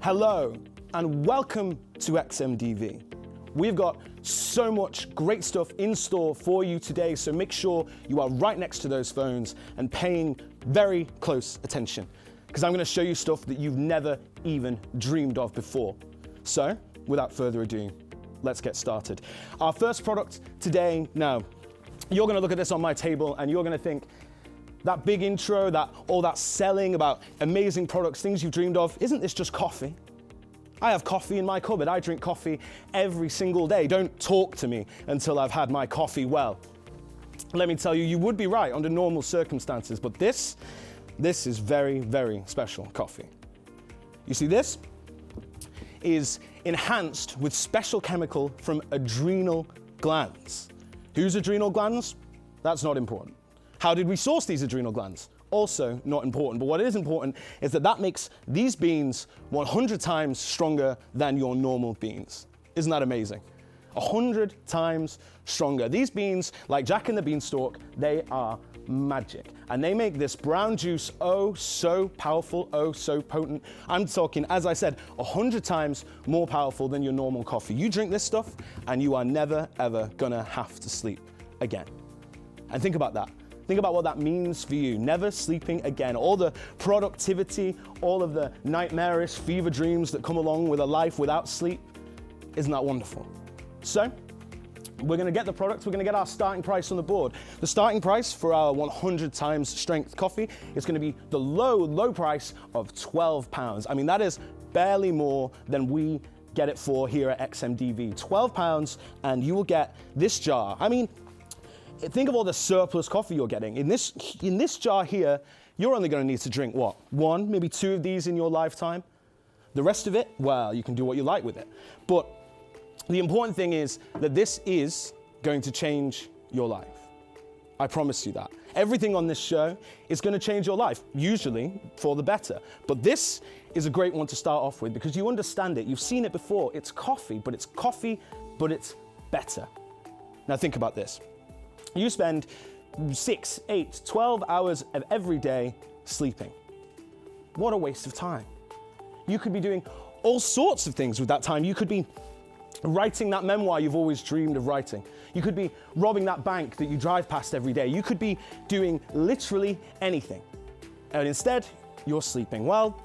Hello and welcome to XMDV. We've got so much great stuff in store for you today, so make sure you are right next to those phones and paying very close attention, because I'm going to show you stuff that you've never even dreamed of before. So, without further ado, let's get started. Our first product today, now, you're going to look at this on my table and you're going to think, that big intro, all that selling about amazing products, things you've dreamed of, isn't this just coffee? I have coffee in my cupboard. I drink coffee every single day. Don't talk to me until I've had my coffee. Well, let me tell you, you would be right under normal circumstances, but this is very, very special coffee. You see, this is enhanced with special chemical from adrenal glands. Whose adrenal glands? That's not important. How did we source these adrenal glands? Also not important, but what is important is that makes these beans 100 times stronger than your normal beans. Isn't that amazing? 100 times stronger. These beans, like Jack and the Beanstalk, they are magic. And they make this brown juice oh so powerful, oh so potent. I'm talking, as I said, 100 times more powerful than your normal coffee. You drink this stuff and you are never ever gonna have to sleep again. And think about that. Think about what that means for you. Never sleeping again. All the productivity, all of the nightmarish fever dreams that come along with a life without sleep. Isn't that wonderful? So, we're gonna get the product, we're gonna get our starting price on the board. The starting price for our 100 times strength coffee is gonna be the low price of £12. I mean, that is barely more than we get it for here at XMDV. £12 and you will get this jar. I mean, think of all the surplus coffee you're getting. In this jar here, you're only going to need to drink what? 1, maybe 2 of these in your lifetime. The rest of it, well, you can do what you like with it. But the important thing is that this is going to change your life. I promise you that. Everything on this show is going to change your life, usually for the better. But this is a great one to start off with because you understand it. You've seen it before. It's coffee, but it's better. Now think about this. You spend 6, 8, 12 hours of every day sleeping. What a waste of time. You could be doing all sorts of things with that time. You could be writing that memoir you've always dreamed of writing. You could be robbing that bank that you drive past every day. You could be doing literally anything. And instead, you're sleeping. Well,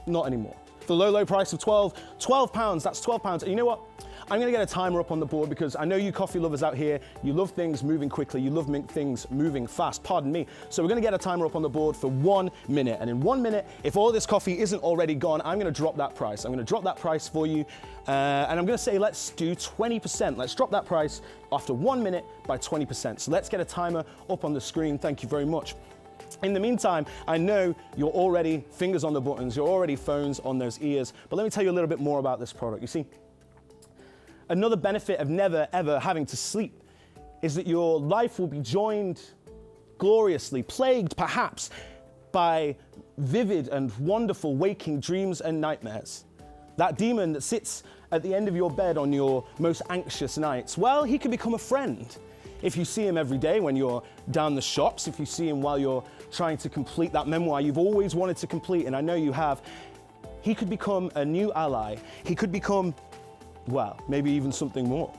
not anymore. For the low price of £12, that's £12. And you know what? I'm gonna get a timer up on the board because I know you coffee lovers out here, you love things moving quickly, you love things moving fast, pardon me. So we're gonna get a timer up on the board for 1 minute. And in 1 minute, if all this coffee isn't already gone, I'm gonna drop that price. I'm gonna drop that price for you. And I'm gonna say, let's do 20%. Let's drop that price after 1 minute by 20%. So let's get a timer up on the screen. Thank you very much. In the meantime, I know you're already fingers on the buttons, you're already phones on those ears, but let me tell you a little bit more about this product. You see, another benefit of never ever having to sleep is that your life will be joined gloriously, plagued perhaps by vivid and wonderful waking dreams and nightmares. That demon that sits at the end of your bed on your most anxious nights, well, he can become a friend. If you see him every day when you're down the shops, if you see him while you're trying to complete that memoir you've always wanted to complete, and I know you have, he could become a new ally. He could become, well, maybe even something more.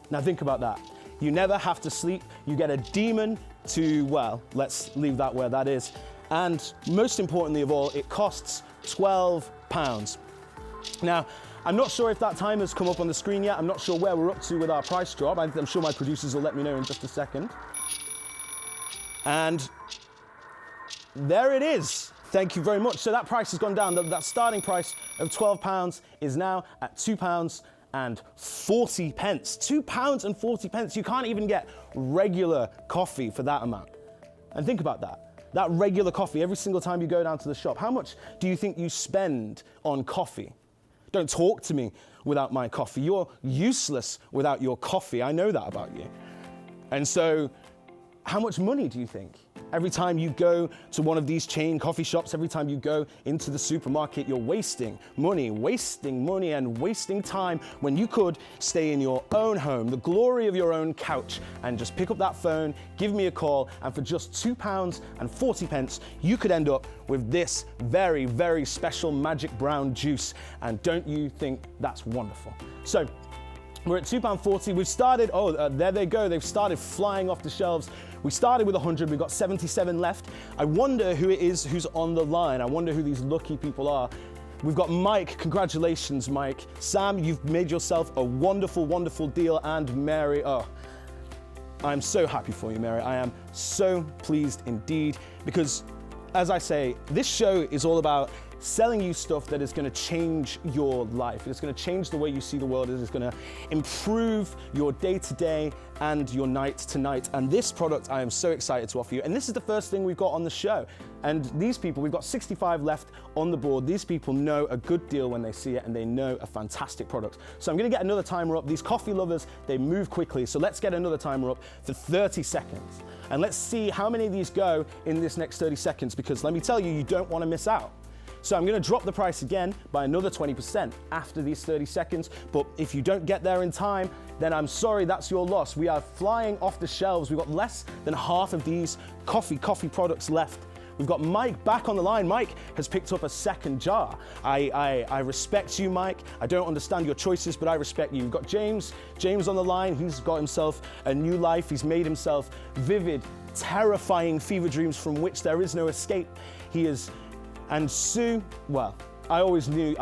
Now think about that. You never have to sleep. You get a demon to, well, let's leave that where that is. And most importantly of all, it costs £12. Now, I'm not sure if that timer's come up on the screen yet. I'm not sure where we're up to with our price drop. I'm sure my producers will let me know in just a second. And there it is. Thank you very much. So that price has gone down. That starting price of £12 is now at £2.40. £2.40. You can't even get regular coffee for that amount. And think about that. That regular coffee, every single time you go down to the shop, how much do you think you spend on coffee? Don't talk to me without my coffee. You're useless without your coffee. I know that about you. And so how much money do you think? Every time you go to one of these chain coffee shops, every time you go into the supermarket, you're wasting money and wasting time when you could stay in your own home, the glory of your own couch, and just pick up that phone, give me a call, and for just £2.40, you could end up with this very, very special magic brown juice. And don't you think that's wonderful? So, we're at £2.40. We've started, there they go. They've started flying off the shelves. We started with 100, we've got 77 left. I wonder who it is who's on the line. I wonder who these lucky people are. We've got Mike, congratulations, Mike. Sam, you've made yourself a wonderful, wonderful deal. And Mary, I'm so happy for you, Mary. I am so pleased indeed, because as I say, this show is all about selling you stuff that is going to change your life. It's going to change the way you see the world. It's going to improve your day-to-day and your night-to-night. And this product I am so excited to offer you. And this is the first thing we've got on the show. And these people, we've got 65 left on the board. These people know a good deal when they see it, and they know a fantastic product. So I'm going to get another timer up. These coffee lovers, they move quickly. So let's get another timer up for 30 seconds. And let's see how many of these go in this next 30 seconds, because let me tell you, you don't want to miss out. So I'm going to drop the price again by another 20% after these 30 seconds. But if you don't get there in time, then I'm sorry, that's your loss. We are flying off the shelves. We've got less than half of these coffee products left. We've got Mike back on the line. Mike has picked up a second jar. I respect you, Mike. I don't understand your choices, but I respect you. We've got James on the line. He's got himself a new life. He's made himself vivid, terrifying fever dreams from which there is no escape. And Sue, well, I always knew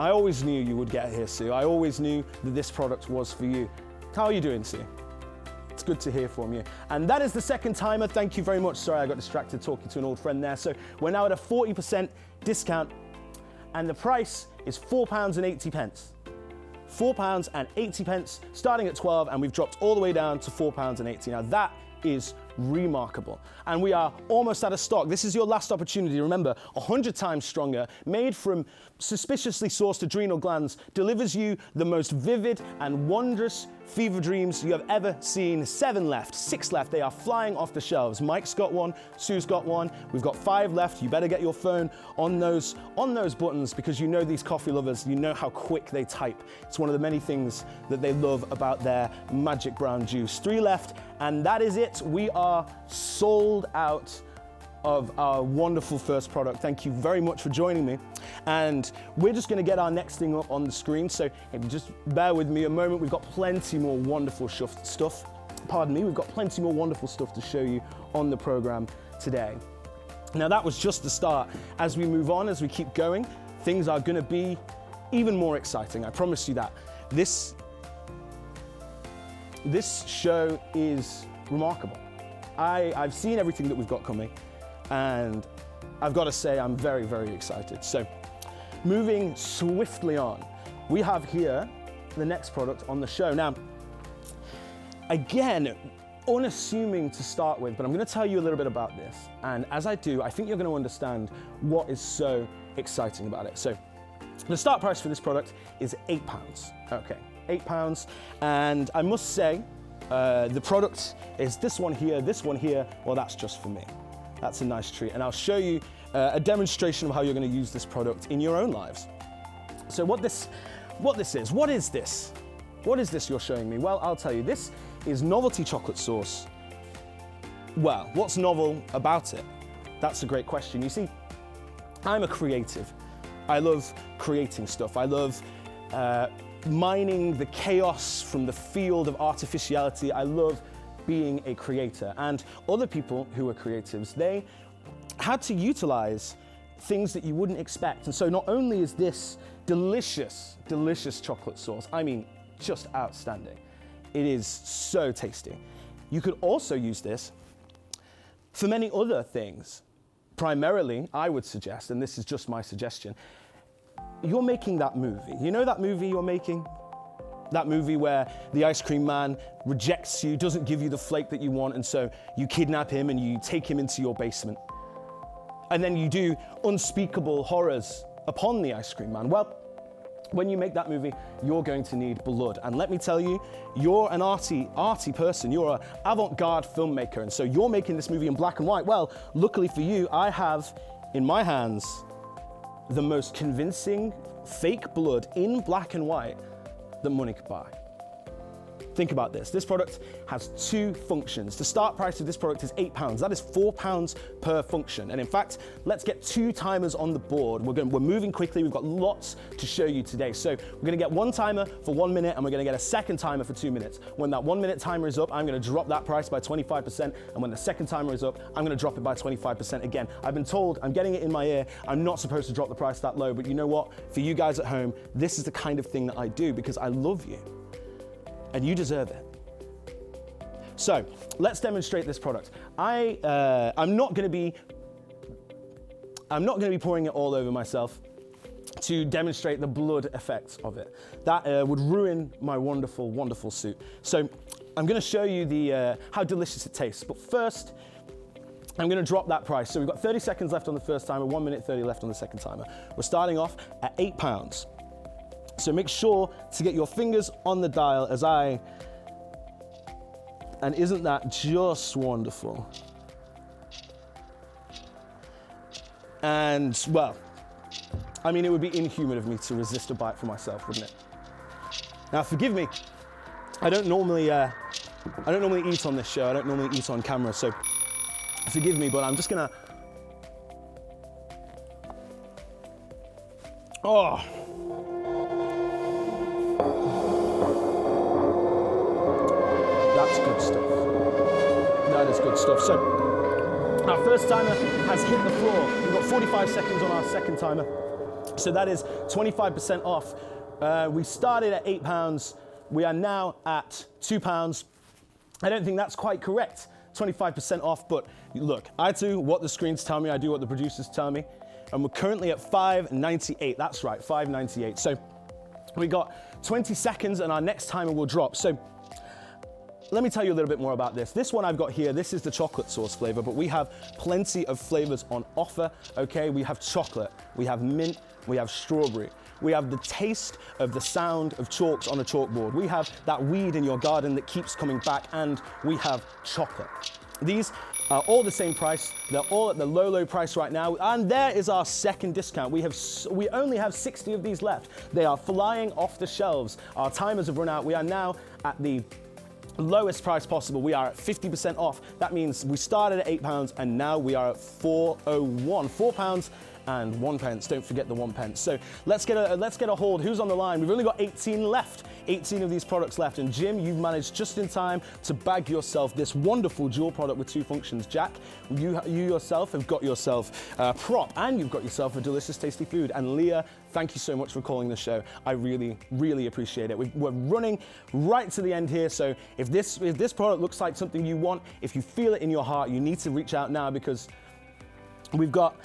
you would get here, Sue. I always knew that this product was for you. How are you doing, Sue? It's good to hear from you. And that is the second timer. Thank you very much. Sorry, I got distracted talking to an old friend there. So we're now at a 40% discount, and the price is £4.80. £4.80, starting at 12, and we've dropped all the way down to £4.80. Now that is remarkable. And we are almost out of stock. This is your last opportunity. Remember, 100 times stronger, made from suspiciously sourced adrenal glands, delivers you the most vivid and wondrous fever dreams you have ever seen. 7 left, 6 left. They are flying off the shelves. Mike's got one, Sue's got one. We've got 5 left. You better get your phone on those buttons, because you know these coffee lovers, you know how quick they type. It's one of the many things that they love about their magic brown juice. 3 left, and that is it. We are sold out of our wonderful first product. Thank you very much for joining me. And we're just gonna get our next thing up on the screen. So just bear with me a moment. We've got plenty more wonderful stuff. Pardon me, we've got plenty more wonderful stuff to show you on the program today. Now that was just the start. As we move on, as we keep going, things are gonna be even more exciting. I promise you that. This show is remarkable. I've seen everything that we've got coming, and I've got to say I'm very, very excited. So moving swiftly on, we have here the next product on the show. Now, again, unassuming to start with, but I'm going to tell you a little bit about this. And as I do, I think you're going to understand what is so exciting about it. So the start price for this product is £8. Okay, £8. And I must say, the product is this one here, well, that's just for me. That's a nice treat. And I'll show you a demonstration of how you're going to use this product in your own lives. So what is this you're showing me? Well, I'll tell you, this is novelty chocolate sauce. Well, what's novel about it? That's a great question. You see, I'm a creative. I love creating stuff. I love mining the chaos from the field of artificiality. I love being a creator. And other people who are creatives, they had to utilize things that you wouldn't expect. And so not only is this delicious, delicious chocolate sauce, I mean, just outstanding. It is so tasty. You could also use this for many other things. Primarily, I would suggest, and this is just my suggestion, you're making that movie. You know that movie you're making? That movie where the ice cream man rejects you, doesn't give you the flake that you want, and so you kidnap him and you take him into your basement. And then you do unspeakable horrors upon the ice cream man. Well, when you make that movie, you're going to need blood. And let me tell you, you're an arty person. You're an avant-garde filmmaker. And so you're making this movie in black and white. Well, luckily for you, I have in my hands the most convincing fake blood in black and white that money could buy. Think about this. This product has 2 functions. The start price of this product is £8. That is £4 per function. And in fact, let's get 2 timers on the board. We're moving quickly. We've got lots to show you today. So we're gonna get 1 timer for 1 minute, and we're gonna get a second timer for 2 minutes. When that 1 minute timer is up, I'm gonna drop that price by 25%. And when the second timer is up, I'm gonna drop it by 25% again. I've been told, I'm getting it in my ear, I'm not supposed to drop the price that low, but you know what? For you guys at home, this is the kind of thing that I do because I love you. And you deserve it. So let's demonstrate this product. I'm not going to be pouring it all over myself to demonstrate the blood effects of it. That would ruin my wonderful, wonderful suit. So I'm going to show you how delicious it tastes. But first, I'm going to drop that price. So we've got 30 seconds left on the first timer, 1 minute 30 left on the second timer. We're starting off at £8. So make sure to get your fingers on the dial and isn't that just wonderful? And well, I mean, it would be inhuman of me to resist a bite for myself, wouldn't it? Now, forgive me, I don't normally eat on this show. I don't normally eat on camera, so forgive me, but I'm just gonna, oh. That's good stuff. That is good stuff. So our first timer has hit the floor. We've got 45 seconds on our second timer. So that is 25% off. We started at £8. We are now at £2. I don't think that's quite correct. 25% off, but look, I do what the screens tell me, I do what the producers tell me. And we're currently at $5.98. That's right, $5.98. So we got 20 seconds and our next timer will drop. So let me tell you a little bit more about this. This one I've got here, this is the chocolate sauce flavor, but we have plenty of flavors on offer, okay? We have chocolate, we have mint, we have strawberry. We have the taste of the sound of chalks on a chalkboard. We have that weed in your garden that keeps coming back, and we have chocolate. These are all the same price. They're all at the low, low price right now. And there is our second discount. We only have 60 of these left. They are flying off the shelves. Our timers have run out. We are now at the lowest price possible. We are at 50% off. That means we started at £8 and now we are at £4.01. £4 and 1 pence. Don't forget the 1 pence. So let's get a hold. Who's on the line? We've only got 18 left. 18 of these products left. And Jim, you've managed just in time to bag yourself this wonderful dual product with 2 functions. Jack, you yourself have got yourself a prop and you've got yourself a delicious, tasty food. And Leah, thank you so much for calling the show. I really, really appreciate it. We're running right to the end here. So if this product looks like something you want, if you feel it in your heart, you need to reach out now because we've got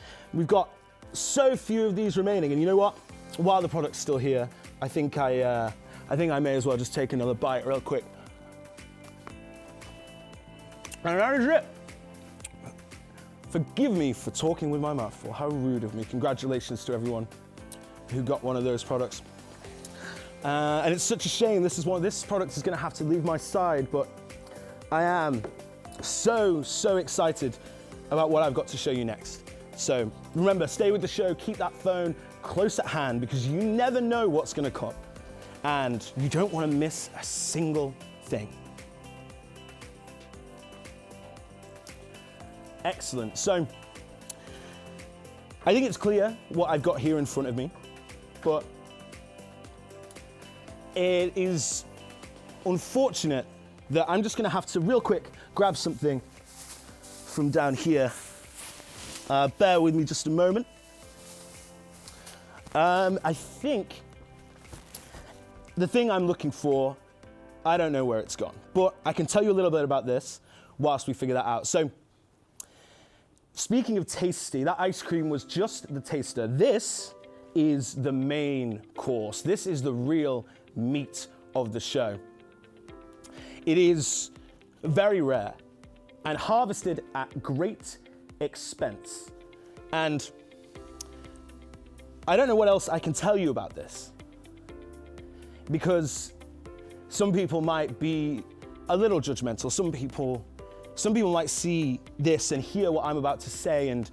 so few of these remaining. And you know what? While the product's still here, I think I may as well just take another bite real quick. And that is it. Forgive me for talking with my mouth full. How rude of me. Congratulations to everyone who got one of those products. And it's such a shame. This product is going to have to leave my side, but I am so excited about what I've got to show you next. So remember, stay with the show, keep that phone close at hand because you never know what's going to come. And you don't want to miss a single thing. Excellent. So I think it's clear what I've got here in front of me, but it is unfortunate that I'm just going to have to real quick grab something from down here. Bear with me just a moment. I think the thing I'm looking for, I don't know where it's gone, but I can tell you a little bit about this whilst we figure that out. So, speaking of tasty, that ice cream was just the taster. This is the main course. This is the real meat of the show. It is very rare and harvested at great expense. And I don't know what else I can tell you about this, because some people might be a little judgmental. Some people might see this and hear what I'm about to say and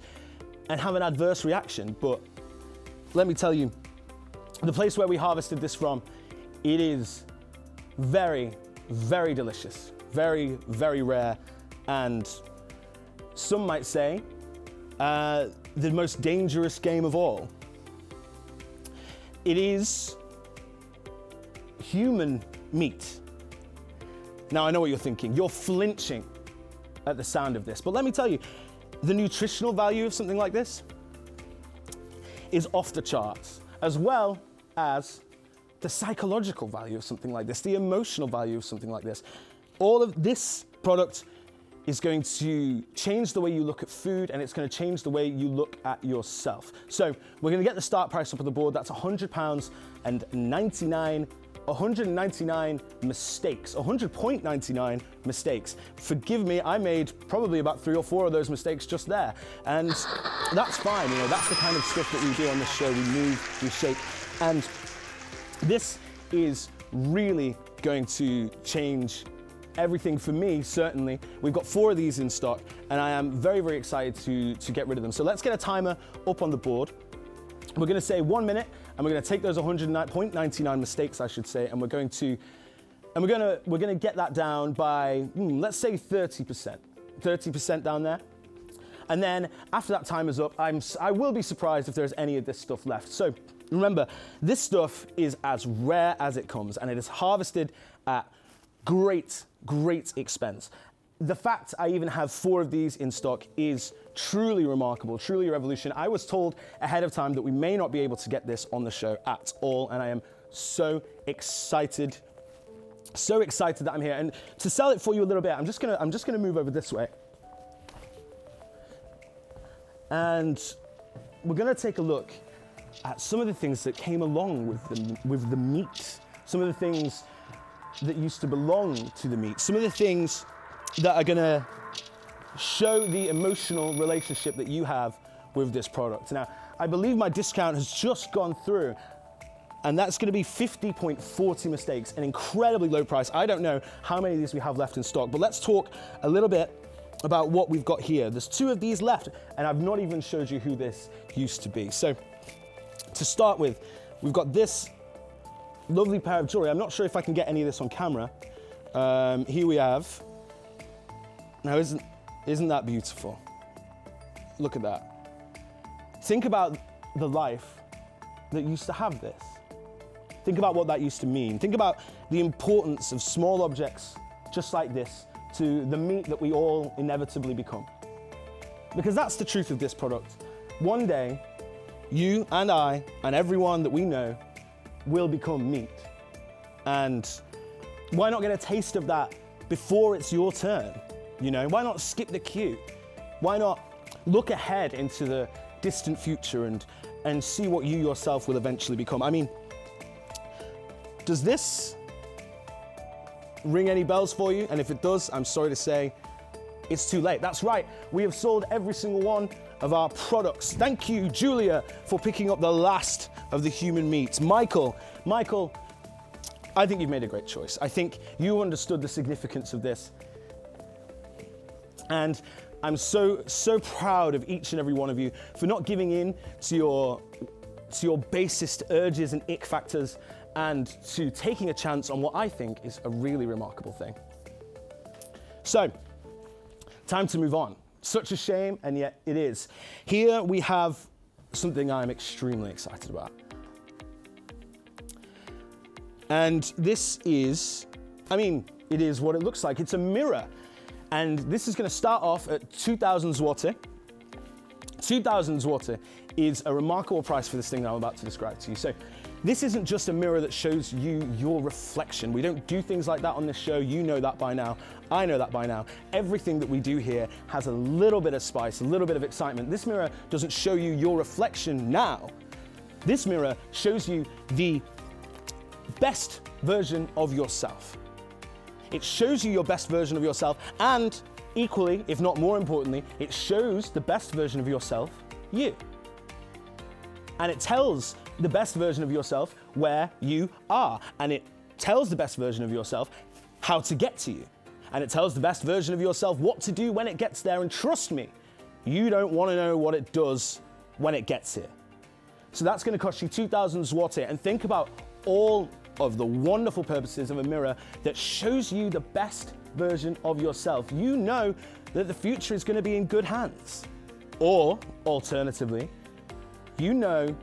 have an adverse reaction. But let me tell you, the place where we harvested this from, it is very, very delicious, very, very rare, and some might say the most dangerous game of all. It is human meat. Now, I know what you're thinking. You're flinching at the sound of this, but let me tell you, the nutritional value of something like this is off the charts, as well as the psychological value of something like this, the emotional value of something like this. All of this product is going to change the way you look at food, and it's going to change the way you look at yourself. So we're going to get the start price up on the board. That's £100 and 199 mistakes, 100.99 mistakes. Forgive me, I made probably about 3 or 4 of those mistakes just there. And that's fine, you know, that's the kind of stuff that we do on this show. We move, we shake. And this is really going to change everything for me, certainly. We've got 4 of these in stock, and I am very, very excited to get rid of them. So let's get a timer up on the board. We're gonna say 1 minute, and we're gonna take those 100.99 mistakes, I should say, and we're gonna get that down by, let's say 30% down there. And then after that timer's up, I will be surprised if there's any of this stuff left. So remember, this stuff is as rare as it comes, and it is harvested at great expense. The fact I even have 4 of these in stock is truly remarkable, truly a revolution. I was told ahead of time that we may not be able to get this on the show at all, and I am so excited that I'm here. And to sell it for you a little bit, I'm just gonna move over this way. And we're gonna take a look at some of the things that came along with the meat, some of the things that used to belong to the meat, some of the things that are gonna show the emotional relationship that you have with this product. Now, I believe my discount has just gone through, and that's gonna be 50.40 mistakes, an incredibly low price. I don't know how many of these we have left in stock, but let's talk a little bit about what we've got here. There's 2 of these left, and I've not even showed you who this used to be. So, to start with, we've got this lovely pair of jewelry. I'm not sure if I can get any of this on camera. Here we have. Now, isn't that beautiful? Look at that. Think about the life that used to have this. Think about what that used to mean. Think about the importance of small objects just like this to the meat that we all inevitably become. Because that's the truth of this product. One day, you and I and everyone that we know will become meat. And why not get a taste of that before it's your turn? You know, why not skip the queue? Why not look ahead into the distant future and see what you yourself will eventually become? I mean, does this ring any bells for you? And if it does, I'm sorry to say, it's too late. That's right, we have sold every single one of our products. Thank you, Julia, for picking up the last of the human meat. Michael, I think you've made a great choice. I think you understood the significance of this. And I'm so proud of each and every one of you for not giving in to your basest urges and ick factors, and to taking a chance on what I think is a really remarkable thing. So, time to move on. Such a shame, and yet it is. Here we have something I'm extremely excited about. And this is, it is what it looks like. It's a mirror. And this is gonna start off at 2,000 zloty. 2,000 zloty is a remarkable price for this thing that I'm about to describe to you. So this isn't just a mirror that shows you your reflection. We don't do things like that on this show. You know that by now. I know that by now. Everything that we do here has a little bit of spice, a little bit of excitement. This mirror doesn't show you your reflection now. This mirror shows you the best version of yourself. It shows you your best version of yourself, and equally, if not more importantly, it shows the best version of yourself, you. And it tells the best version of yourself where you are. And it tells the best version of yourself how to get to you. And it tells the best version of yourself what to do when it gets there. And trust me, you don't want to know what it does when it gets here. So that's going to cost you 2,000 zloty. And think about all of the wonderful purposes of a mirror that shows you the best version of yourself. You know that the future is going to be in good hands. Or, alternatively, you know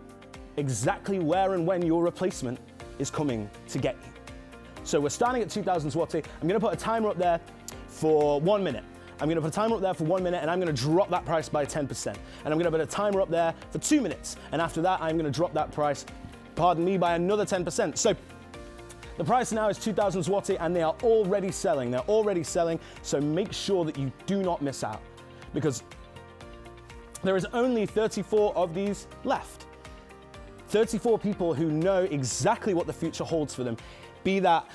exactly where and when your replacement is coming to get you. So we're starting at 2,000 zloty. I'm going to put a timer up there for 1 minute. I'm going to put a timer up there for 1 minute, and I'm going to drop that price by 10%. And I'm going to put a timer up there for 2 minutes. And after that, I'm going to drop that price, pardon me, by another 10%. So the price now is 2,000 zloty, and they are already selling. They're already selling, so make sure that you do not miss out, because there is only 34 of these left. 34 people who know exactly what the future holds for them, be that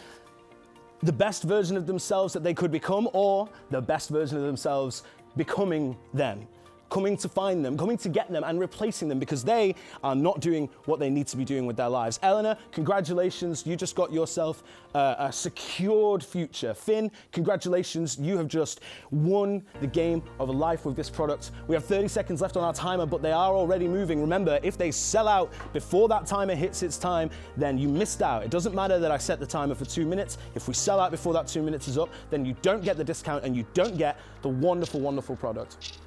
the best version of themselves that they could become, or the best version of themselves becoming them. Coming to find them, coming to get them and replacing them because they are not doing what they need to be doing with their lives. Eleanor, congratulations, you just got yourself a secured future. Finn, congratulations, you have just won the game of a life with this product. We have 30 seconds left on our timer, but they are already moving. Remember, if they sell out before that timer hits its time, then you missed out. It doesn't matter that I set the timer for 2 minutes. If we sell out before that 2 minutes is up, then you don't get the discount and you don't get the wonderful, wonderful product.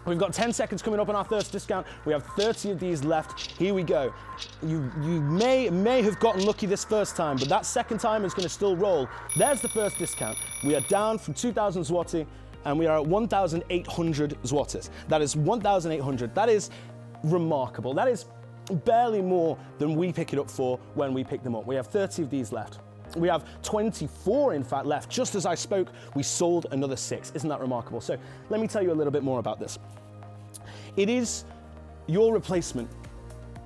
We've got 10 seconds coming up on our first discount. We have 30 of these left. Here we go. You may have gotten lucky this first time, but that second time is going to still roll. There's the first discount. We are down from 2,000 zloty, and we are at 1,800 zlotys. That is 1,800. That is remarkable. That is barely more than we pick it up for when we pick them up. We have 30 of these left. We have 24, in fact, left. Just as I spoke, we sold another 6. Isn't that remarkable? So let me tell you a little bit more about this. It is your replacement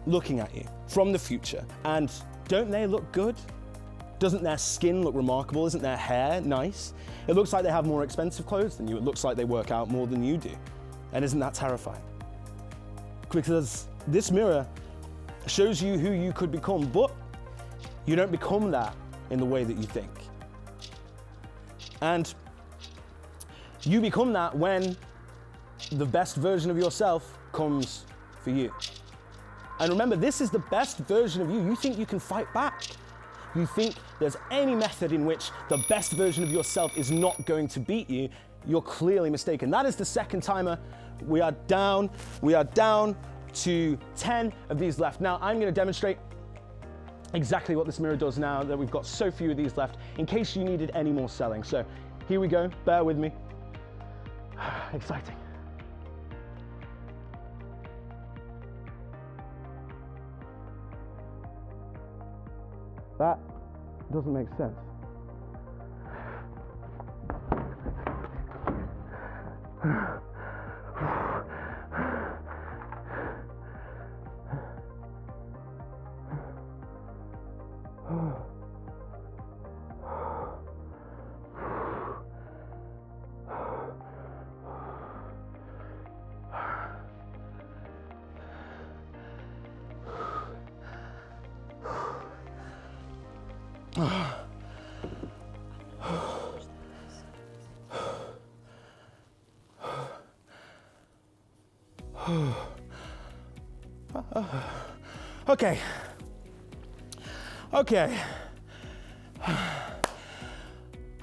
looking at you from the future. And don't they look good? Doesn't their skin look remarkable? Isn't their hair nice? It looks like they have more expensive clothes than you. It looks like they work out more than you do. And isn't that terrifying? Because this mirror shows you who you could become, but you don't become that in the way that you think. And you become that when the best version of yourself comes for you. And remember, this is the best version of you. You think you can fight back. You think there's any method in which the best version of yourself is not going to beat you. You're clearly mistaken. That is the second timer. We are down to 10 of these left. Now I'm going to demonstrate exactly what this mirror does now that we've got so few of these left, in case you needed any more selling. So here we go, bear with me. Exciting. That doesn't make sense.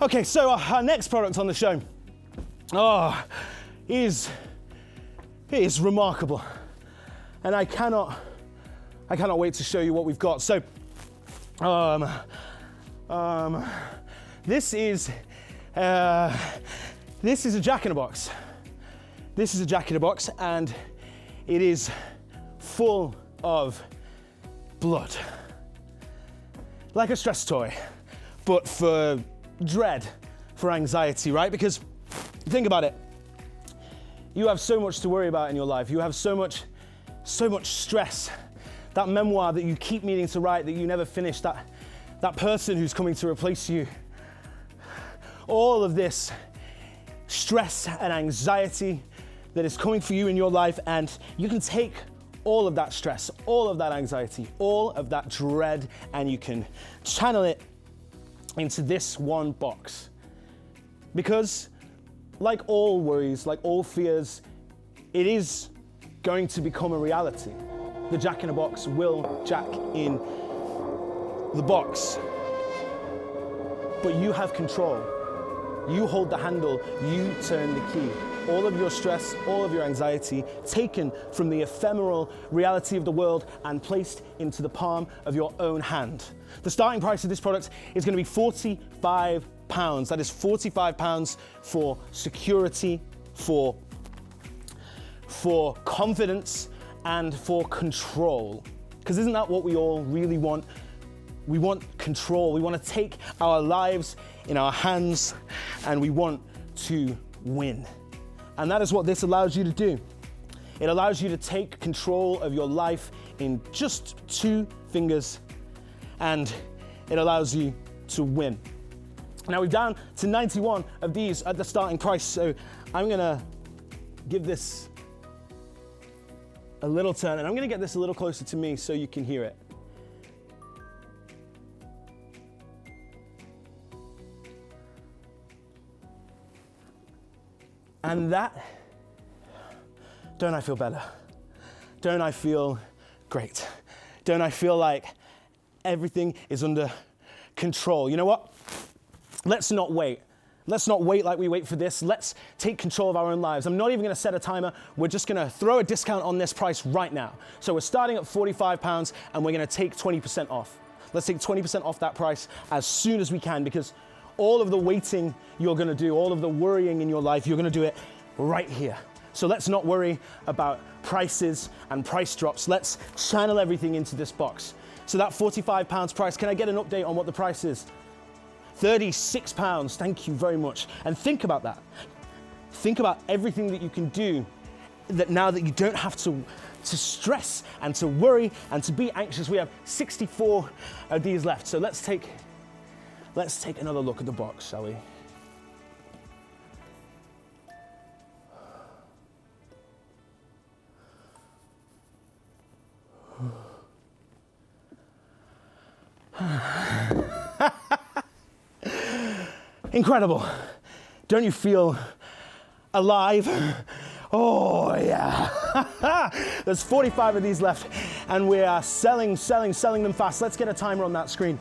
Okay, so our next product on the show is remarkable, and I cannot wait to show you what we've got. So this is a jack-in-a-box. This is a jack-in-a-box, and it is full of blood. Like a stress toy, but for dread, for anxiety, right? Because think about it. You have so much to worry about in your life. You have so much stress. That memoir that you keep meaning to write that you never finish, that person who's coming to replace you. All of this stress and anxiety that is coming for you in your life, and you can take all of that stress, all of that anxiety, all of that dread, and you can channel it into this one box. Because like all worries, like all fears, it is going to become a reality. The Jack in a Box will jack in the box. But you have control. You hold the handle, you turn the key. All of your stress, all of your anxiety, taken from the ephemeral reality of the world and placed into the palm of your own hand. The starting price of this product is going to be £45. That is £45 for security, for confidence, and for control. Because isn't that what we all really want? We want control. We want to take our lives in our hands, and we want to win. And that is what this allows you to do. It allows you to take control of your life in just 2 fingers, and it allows you to win. Now we're down to 91 of these at the starting price, so I'm gonna give this a little turn, and I'm gonna get this a little closer to me so you can hear it. And that, don't I feel better? Don't I feel great? Don't I feel like everything is under control? You know what? Let's not wait. Let's not wait like we wait for this. Let's take control of our own lives. I'm not even gonna set a timer. We're just gonna throw a discount on this price right now. So we're starting at £45 and we're gonna take 20% off. Let's take 20% off that price as soon as we can, because all of the waiting you're gonna do, all of the worrying in your life, you're gonna do it right here. So let's not worry about prices and price drops. Let's channel everything into this box. So that £45 price, can I get an update on what the price is? £36, thank you very much. And think about that. Think about everything that you can do that now that you don't have to stress and to worry and to be anxious. We have 64 of these left. So let's take another look at the box, shall we? Incredible. Don't you feel alive? Oh yeah. There's 45 of these left and we are selling them fast. Let's get a timer on that screen.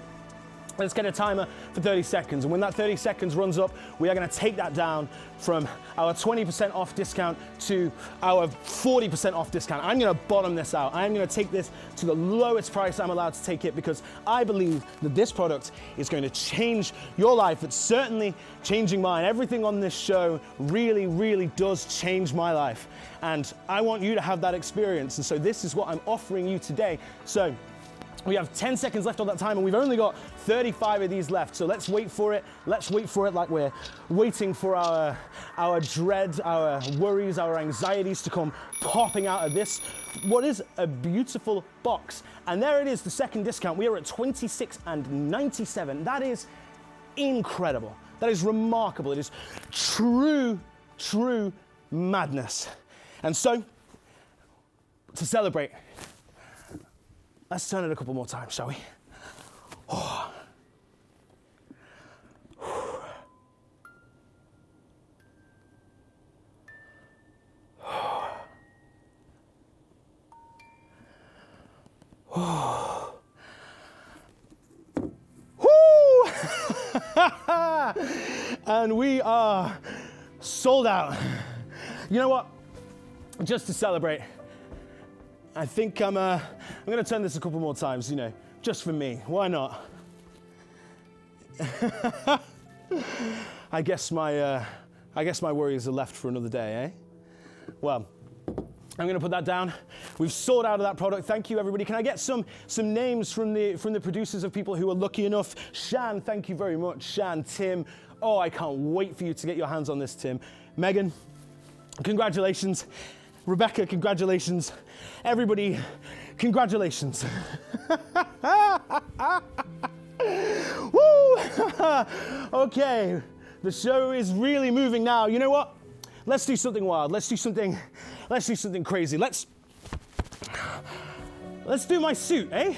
Let's get a timer for 30 seconds. And when that 30 seconds runs up, we are gonna take that down from our 20% off discount to our 40% off discount. I'm gonna bottom this out. I'm gonna take this to the lowest price I'm allowed to take it, because I believe that this product is going to change your life. It's certainly changing mine. Everything on this show really, really does change my life. And I want you to have that experience. And so this is what I'm offering you today. So we have 10 seconds left on that timer. We've only got 35 of these left. So let's wait for it. Let's wait for it like we're waiting for our dread, our worries, our anxieties to come popping out of this. What is a beautiful box. And there it is, the second discount. We are at $26.97. That is incredible. That is remarkable. It is true madness. And so, to celebrate, let's turn it a couple more times, shall we? Oh. Oh. And we are sold out. You know what? Just to celebrate, I think I'm gonna turn this a couple more times, you know, just for me. Why not? I guess my worries are left for another day, eh? Well, I'm gonna put that down. We've sold out of that product. Thank you, everybody. Can I get some names from the producers of people who are lucky enough? Shan, thank you very much. Shan, Tim. Oh, I can't wait for you to get your hands on this, Tim. Megan, congratulations. Rebecca, congratulations. Everybody, congratulations. Woo! Okay, the show is really moving now. You know what? Let's do something wild. Let's do something crazy. Let's Let's do my suit, eh?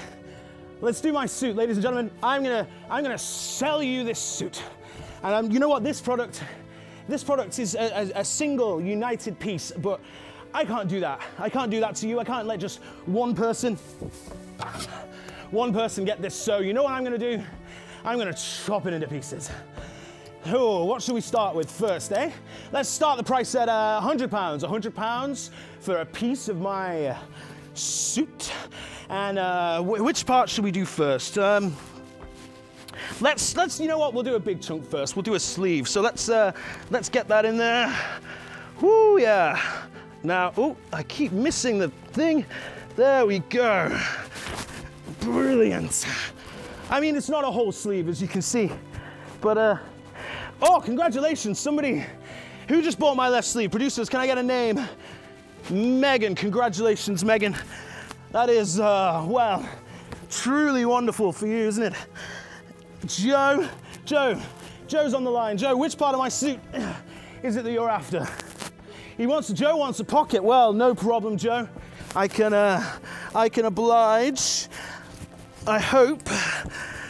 Let's do my suit, ladies and gentlemen. I'm gonna sell you this suit. And you know what, this product is a single united piece, but I can't do that. I can't do that to you. I can't let just one person get this. So you know what I'm gonna do? I'm gonna chop it into pieces. Oh, what should we start with first, eh? Let's start the price at £100. £100 for a piece of my suit. And which part should we do first? Let's you know what? We'll do a big chunk first. We'll do a sleeve. So let's get that in there. Whoo, yeah. Now, oh, I keep missing the thing. There we go. Brilliant. I mean, it's not a whole sleeve, as you can see, but oh, congratulations! Somebody who just bought my left sleeve. Producers, can I get a name? Megan. Congratulations, Megan. That is, well, truly wonderful for you, isn't it? Joe's on the line. Joe, which part of my suit is it that you're after? Joe wants a pocket. Well, no problem, Joe. I can oblige. I hope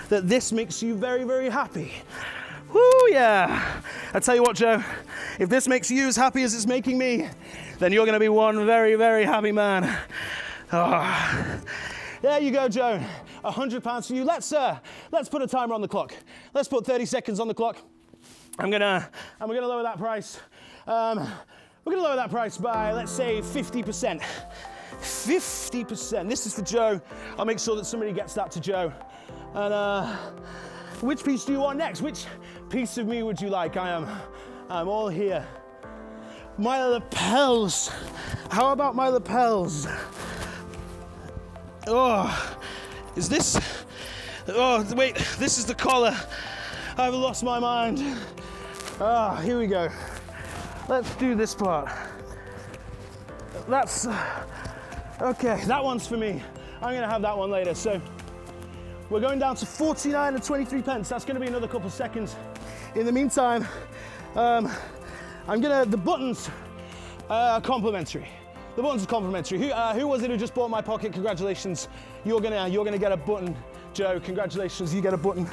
that this makes you very, very happy. Woo, yeah. I tell you what, Joe, if this makes you as happy as it's making me, then you're gonna be one very, very happy man. Oh. There you go, Joe. £100 for you. Let's put a timer on the clock. Let's put 30 seconds on the clock. I'm gonna lower that price. We're gonna lower that price by, let's say, 50%. 50%. This is for Joe. I'll make sure that somebody gets that to Joe. And which piece do you want next? Which piece of me would you like? I'm all here. My lapels. How about my lapels? Oh, is this? Oh, wait, this is the collar. I've lost my mind. Ah, here we go. Let's do this part. That's, okay, that one's for me. I'm gonna have that one later. So we're going down to 49 and 23 pence. That's gonna be another couple seconds. In the meantime, the buttons are complimentary. The buttons are complimentary. Who was it who just bought my pocket? Congratulations. You're gonna get a button, Joe. Congratulations, you get a button.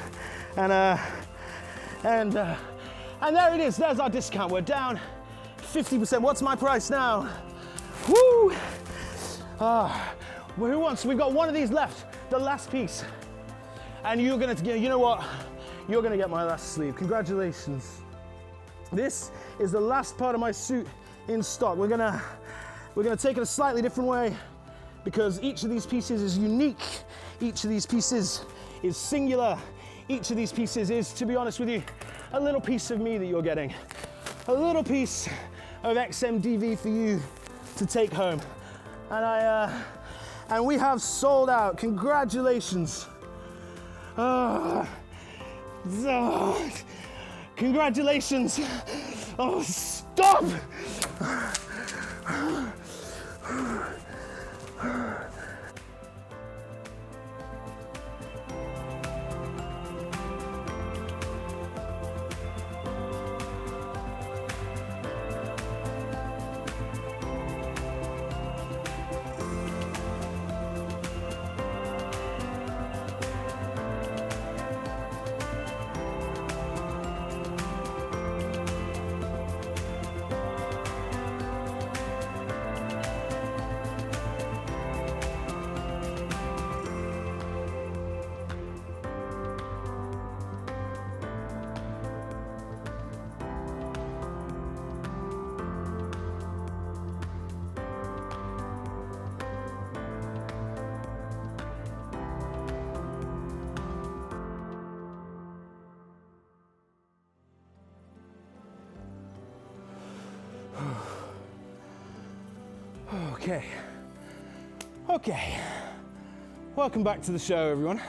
And there it is. There's our discount. We're down 50%. What's my price now? Woo! Who wants? We've got one of these left. The last piece. And you know what? You're gonna get my last sleeve. Congratulations. This is the last part of my suit in stock. We're gonna take it a slightly different way because each of these pieces is unique. Each of these pieces is singular. Each of these pieces is, to be honest with you, a little piece of me that you're getting. A little piece of XMDV for you to take home. And we have sold out. Congratulations. Congratulations. Oh, stop. Okay. Welcome back to the show, everyone.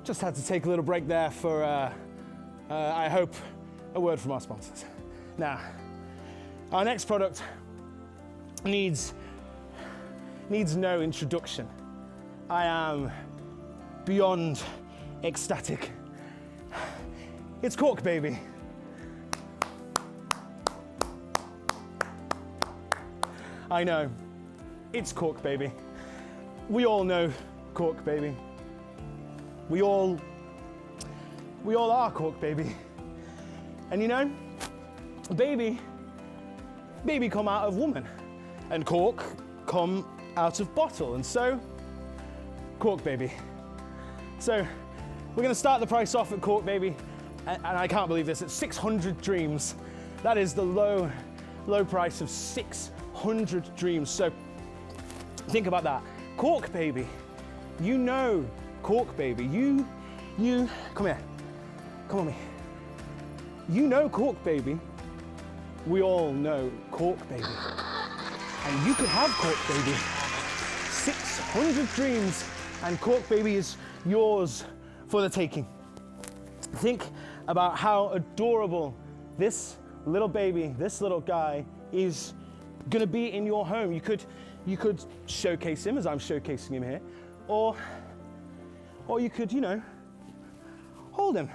Just had to take a little break there for, I hope, a word from our sponsors. Now, our next product needs no introduction. I am beyond ecstatic. It's cork, baby. I know, it's cork, baby. We all know Cork, baby. We all are Cork, baby. And you know, baby come out of woman, and cork come out of bottle, and so Cork, baby. So we're gonna start the price off at Cork, baby, and I can't believe this, it's 600 dreams. That is the low price of 600 dreams. So think about that. Cork, baby. You know Cork, baby. You, come here. Come on me. You know Cork, baby. We all know Cork, baby. And you could have Cork, baby. 600 dreams, and Cork, baby is yours for the taking. Think about how adorable this little baby, this little guy is gonna be in your home. You could showcase him as I'm showcasing him here, or you could, you know, hold him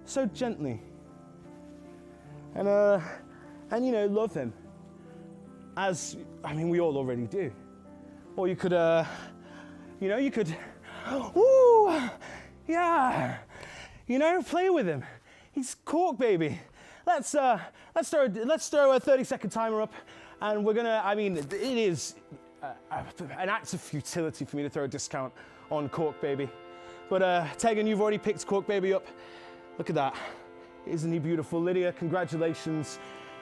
so gently and you know, love him as, I mean, we all already do. Or you could, you know, you could, ooh, yeah, you know, play with him. He's Cork, baby. Let's throw a 30-second timer up, and we're gonna, I mean, it is an act of futility for me to throw a discount on Cork, baby. But Tegan, you've already picked Cork, baby up. Look at that. Isn't he beautiful? Lydia, congratulations.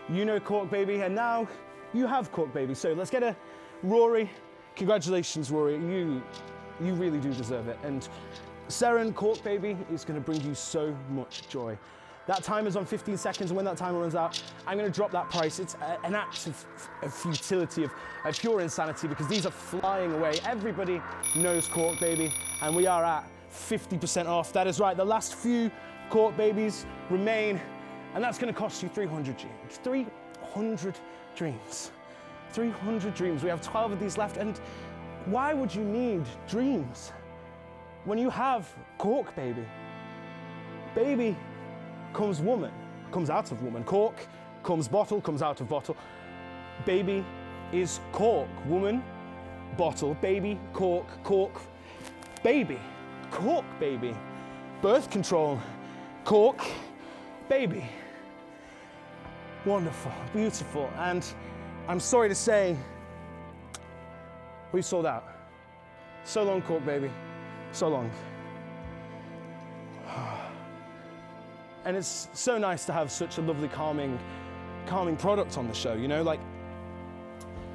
You know Cork, baby, and now you have Cork, baby. So let's get a Rory. Congratulations, Rory. You really do deserve it. And Seren, Cork, baby, is gonna bring you so much joy. That timer's on 15 seconds, and when that timer runs out, I'm gonna drop that price. It's an act of futility, of pure insanity, because these are flying away. Everybody knows Cork, baby, and we are at 50% off. That is right, the last few Cork babies remain, and that's gonna cost you 300 dreams. 300 dreams. 300 dreams. We have 12 of these left, and why would you need dreams when you have Cork, baby? Baby comes woman, comes out of woman. Cork comes bottle, comes out of bottle. Baby is cork. Woman, bottle, baby, cork, cork, baby. Cork, baby. Birth control, cork, baby. Wonderful, beautiful, and I'm sorry to say, we sold out. So long, Cork, baby, so long. And it's so nice to have such a lovely, calming product on the show, you know? Like,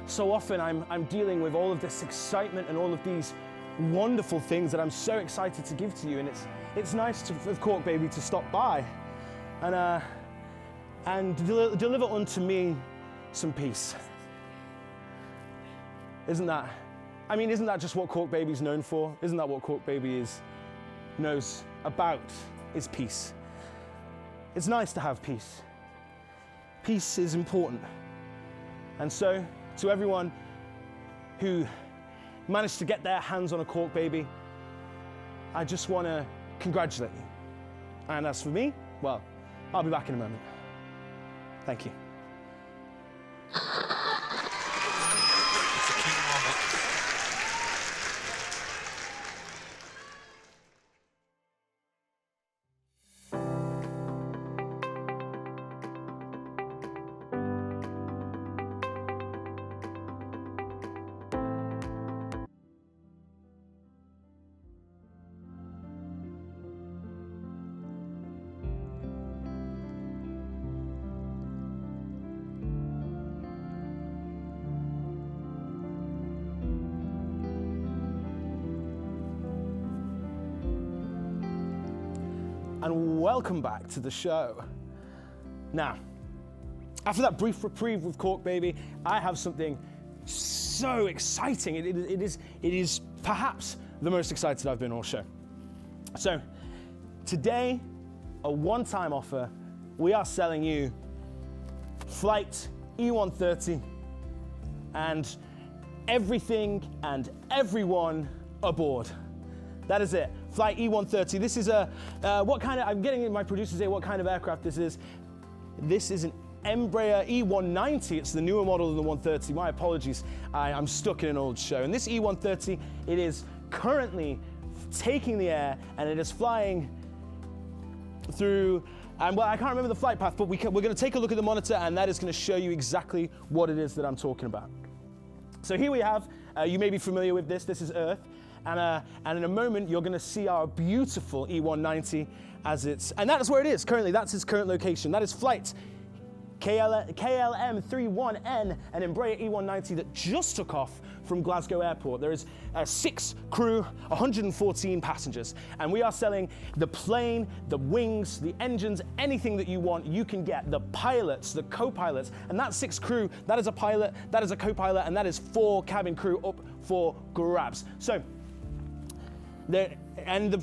so often I'm dealing with all of this excitement and all of these wonderful things that I'm so excited to give to you, and it's nice of Cork, baby, to stop by and deliver unto me some peace. Isn't that just what Cork Baby's known for? Isn't that what Cork Baby knows about, is peace? It's nice to have peace. Peace is important. And so, to everyone who managed to get their hands on a Cork Baby, I just want to congratulate you. And as for me, well, I'll be back in a moment. Thank you. And welcome back to the show. Now, after that brief reprieve with Cork Baby, I have something so exciting. It is perhaps the most excited I've been all show. So, today, a one-time offer, we are selling you Flight E130 and everything and everyone aboard. That is it. Flight E130. This is I'm getting in my producers here what kind of aircraft this is. This is an Embraer E190. It's the newer model than the 130. My apologies, I'm stuck in an old show. And this E130, it is currently taking the air and it is flying through, and well, I can't remember the flight path, but we're going to take a look at the monitor and that is going to show you exactly what it is that I'm talking about. So here we have, you may be familiar with this is Earth, and in a moment you're going to see our beautiful E190 and that is where it is currently. That's its current location. That is flight KLM-31N, an Embraer E190 that just took off from Glasgow Airport. There is 6 crew, 114 passengers, and we are selling the plane, the wings, the engines, anything that you want, you can get. The pilots, the co-pilots, and that 6 crew, that is a pilot, that is a co-pilot, and that is 4 cabin crew up for grabs. So, the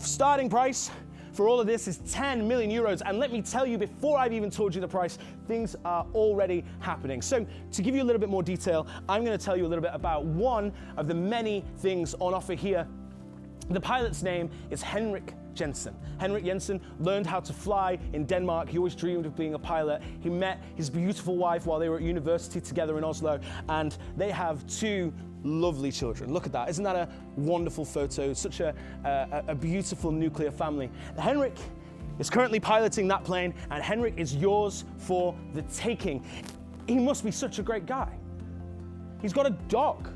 starting price for all of this is 10 million euros. And let me tell you, before I've even told you the price, things are already happening. So to give you a little bit more detail, I'm going to tell you a little bit about one of the many things on offer here. The pilot's name is Henrik Jensen. Henrik Jensen learned how to fly in Denmark. He always dreamed of being a pilot. He met his beautiful wife while they were at university together in Oslo, and they have 2 lovely children. Look at that. Isn't that a wonderful photo? Such a beautiful nuclear family. Henrik is currently piloting that plane, and Henrik is yours for the taking. He must be such a great guy. He's got a dog,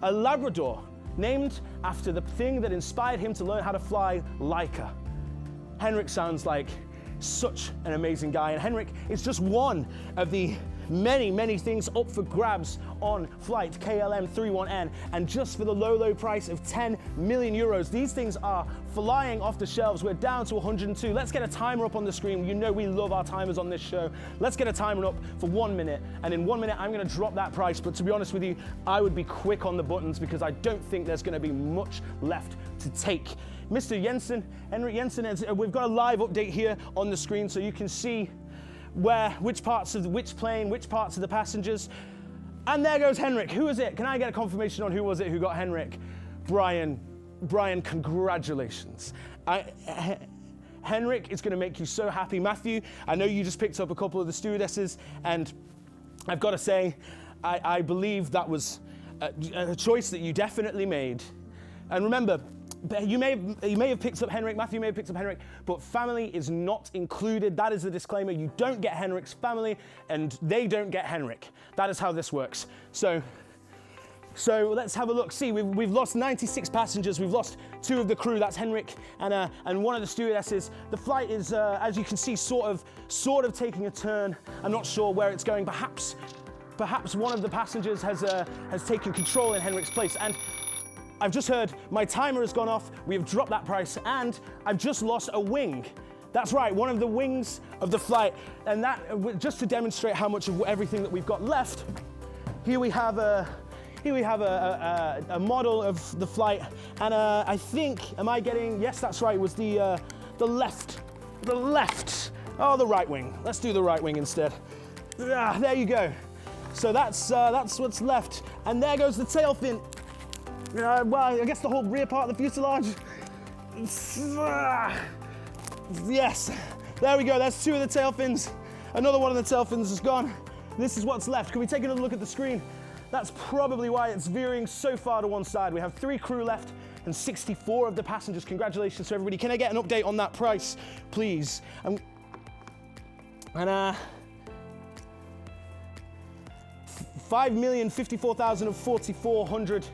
a Labrador, named after the thing that inspired him to learn how to fly, Laika. Henrik sounds like such an amazing guy, and Henrik is just one of the many, many things up for grabs on flight KLM-31N, and just for the low price of 10 million euros, these things are flying off the shelves. We're down to 102. Let's get a timer up on the screen. You know we love our timers on this show. Let's get a timer up for 1 minute, and in 1 minute I'm going to drop that price, but to be honest with you, I would be quick on the buttons because I don't think there's going to be much left to take. Mr. Jensen, Henrik Jensen, we've got a live update here on the screen so you can see which parts of which plane, which parts of the passengers. And there goes Henrik. Who is it? Can I get a confirmation on who was it who got Henrik? Brian, congratulations. Henrik is going to make you so happy. Matthew, I know you just picked up a couple of the stewardesses, and I've got to say, I believe that was a choice that you definitely made. And remember, you may have picked up Henrik, Matthew may have picked up Henrik, but family is not included. That is the disclaimer. You don't get Henrik's family, and they don't get Henrik. That is how this works. So let's have a look. See, we've lost 96 passengers. We've lost 2 of the crew. That's Henrik and one of the stewardesses. The flight is, as you can see, sort of taking a turn. I'm not sure where it's going. Perhaps one of the passengers has taken control in Henrik's place. And I've just heard my timer has gone off, we have dropped that price, and I've just lost a wing. That's right, one of the wings of the flight. And that, just to demonstrate how much of everything that we've got left, here we have a model of the flight, and I think, yes, that's right, it was the left, oh, the right wing. Let's do the right wing instead. There you go. So that's what's left. And there goes the tail fin. Well, I guess the whole rear part of the fuselage. Yes, there we go. That's 2 of the tail fins. Another one of the tail fins is gone. This is what's left. Can we take another look at the screen? That's probably why it's veering so far to one side. We have 3 crew left and 64 of the passengers. Congratulations to everybody. Can I get an update on that price, please? 5,054,400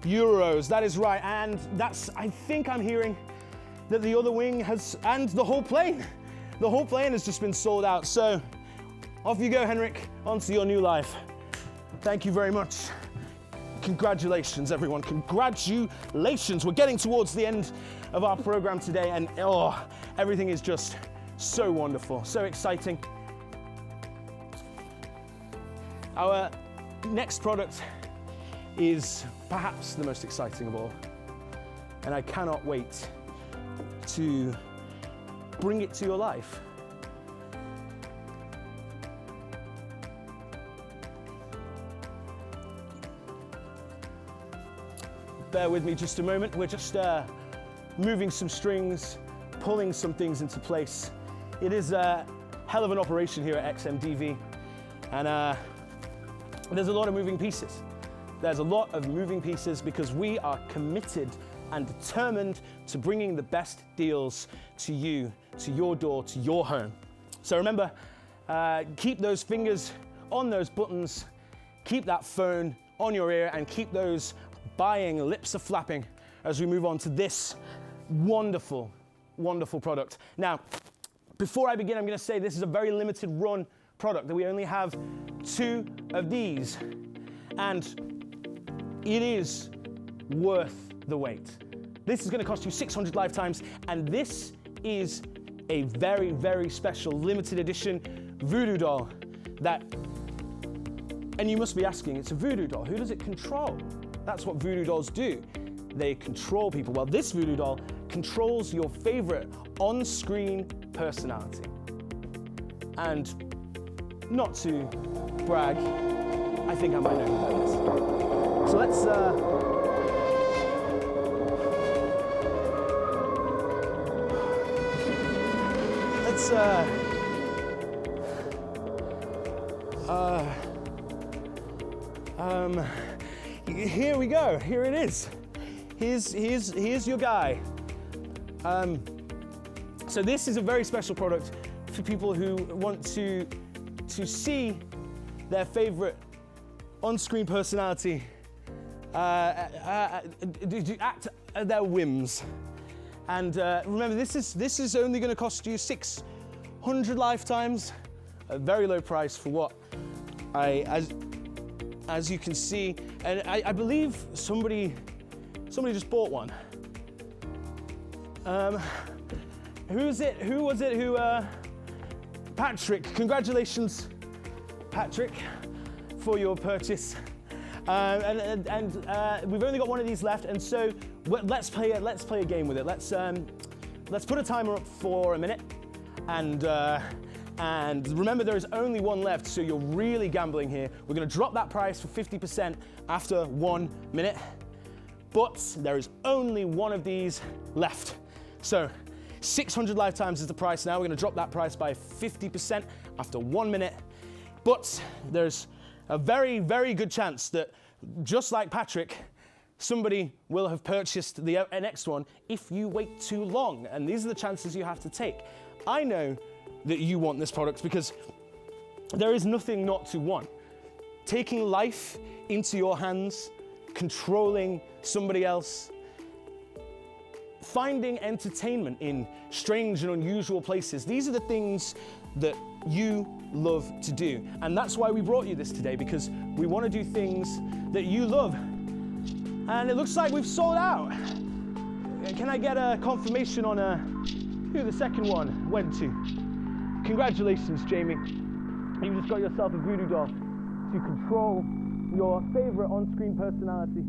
euros. That is right, and I think I'm hearing that the other wing and the whole plane has just been sold out. So off you go, Henrik, onto your new life. Thank you very much. Congratulations, everyone. Congratulations. We're getting towards the end of our program today, and everything is just so wonderful, so exciting. Our next product is perhaps the most exciting of all, and I cannot wait to bring it to your life. Bear with me just a moment. We're just moving some strings, pulling some things into place. It is hell of an operation here at XMDV. And there's a lot of moving pieces. There's a lot of moving pieces because we are committed and determined to bringing the best deals to you, to your door, to your home. So remember, keep those fingers on those buttons, keep that phone on your ear, and keep those buying lips flapping as we move on to this wonderful, wonderful product. Now, before I begin, I'm going to say this is a very limited run product, that we only have 2 of these, and it is worth the wait. This is going to cost you 600 lifetimes, and this is a very, very special limited edition voodoo doll that, and you must be asking, it's a voodoo doll, who does it control? That's what voodoo dolls do. They control people. Well, this voodoo doll controls your favorite on-screen personality. And not to brag, I think I might know who that is. So let's here we go. Here it is. Here's your guy. So this is a very special product for people who want to see their favorite on-screen personality act at their whims. And remember, this is only going to cost you 600 lifetimes, a very low price for what as you can see, and I believe somebody just bought one. Who was it who Patrick, congratulations, Patrick, for your purchase. And we've only got one of these left, and so let's play a game with it. Let's put a timer up for a minute, and remember there is only one left, so you're really gambling here. We're going to drop that price for 50% after 1 minute, but there is only one of these left. So 600 lifetimes is the price now. We're going to drop that price by 50% after 1 minute, but there's a very, very good chance that, just like Patrick, somebody will have purchased the next one if you wait too long. And these are the chances you have to take. I know that you want this product because there is nothing not to want. Taking life into your hands, controlling somebody else, finding entertainment in strange and unusual places. These are the things that you love to do. And that's why we brought you this today, because we want to do things that you love. And it looks like we've sold out. Can I get a confirmation on who the second one went to? Congratulations, Jamie. You just got yourself a voodoo doll to control your favorite on-screen personality.